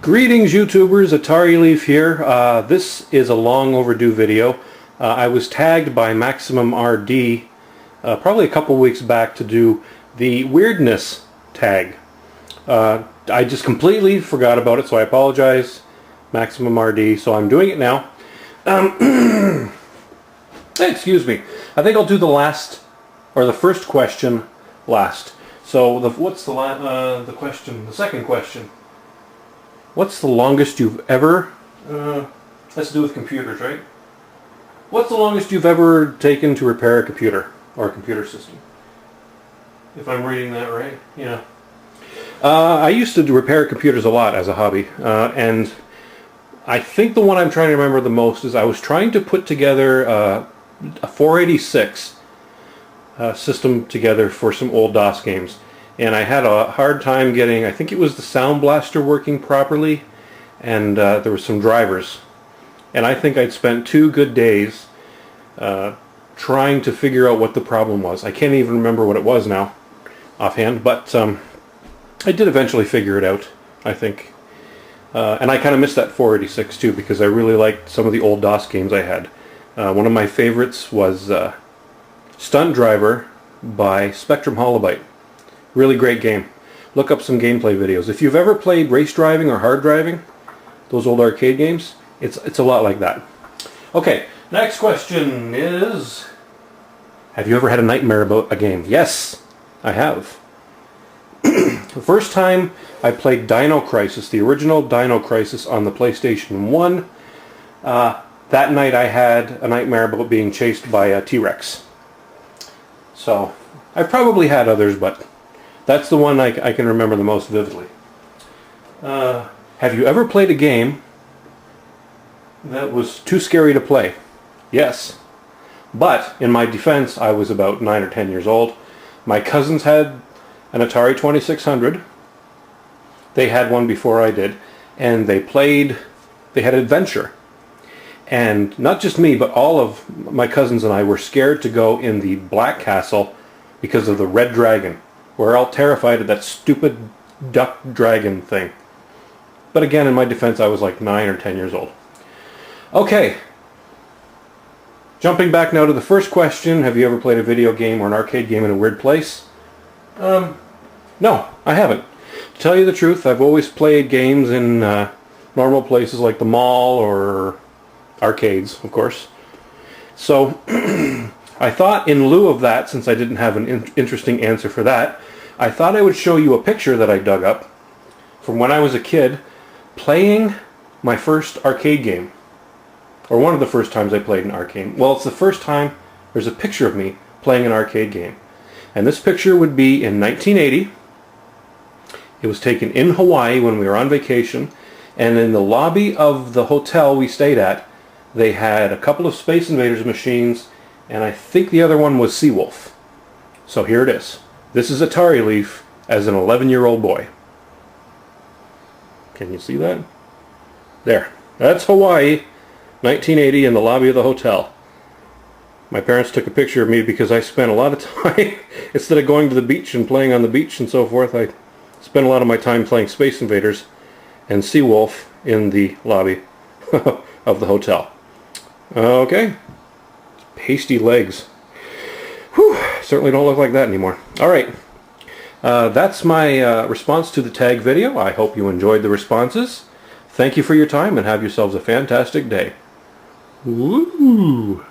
Greetings YouTubers, Atari Leaf here. This is a long overdue video. I was tagged by MaximumRD probably a couple weeks back to do the Weirdness tag. I just completely forgot about it, so I apologize, MaximumRD, so I'm doing it now. Excuse me. I think I'll do the last, or the first question last. So what's the question? The second question. What's the longest you've ever, has to do with computers, right? What's the longest you've ever taken to repair a computer or a computer system? If I'm reading that right, yeah. I used to repair computers a lot as a hobby, and I think the one I'm trying to remember the most is I was trying to put together a 486 system together for some old DOS games. And I had a hard time getting, I think it was the Sound Blaster working properly, and there were some drivers. And I think I'd spent 2 good days trying to figure out what the problem was. I can't even remember what it was now, offhand, but I did eventually figure it out, I think. And I kind of missed that 486 too, because I really liked some of the old DOS games I had. One of my favorites was Stunt Driver by Spectrum Holobyte. Really great game. Look up some gameplay videos. If you've ever played race driving or hard driving, those old arcade games, it's a lot like that. Okay, next question is, have you ever had a nightmare about a game? Yes, I have. The first time I played Dino Crisis, the original Dino Crisis on the PlayStation 1, that night I had a nightmare about being chased by a T-Rex. So, I've probably had others, but that's the one I can remember the most vividly. Have you ever played a game that was too scary to play? Yes. But, in my defense, I was about 9 or 10 years old. My cousins had an Atari 2600. They had one before I did. And they had Adventure. And not just me, but all of my cousins and I were scared to go in the Black Castle because of the Red Dragon. We're all terrified of that stupid duck dragon thing. But again, in my defense, I was like 9 or 10 years old. Okay. Jumping back now to the first question, have you ever played a video game or an arcade game in a weird place? No, I haven't. To tell you the truth, I've always played games in normal places like the mall or arcades, of course. So, I thought in lieu of that, since I didn't have an interesting answer for that, I thought I would show you a picture that I dug up from when I was a kid playing my first arcade game. Or one of the first times I played an arcade. Well, it's the first time there's a picture of me playing an arcade game. And this picture would be in 1980. It was taken in Hawaii when we were on vacation. And in the lobby of the hotel we stayed at, they had a couple of Space Invaders machines, and I think the other one was Seawolf. So here it is. This is Atari Leaf as an 11-year-old boy. Can you see that? There. That's Hawaii, 1980, in the lobby of the hotel. My parents took a picture of me because I spent a lot of time, instead of going to the beach and playing on the beach and so forth, I spent a lot of my time playing Space Invaders and Seawolf in the lobby of the hotel. Okay. Pasty legs. Whew, certainly don't look like that anymore. Alright, that's my response to the tag video. I hope you enjoyed the responses. Thank you for your time and have yourselves a fantastic day. Woo!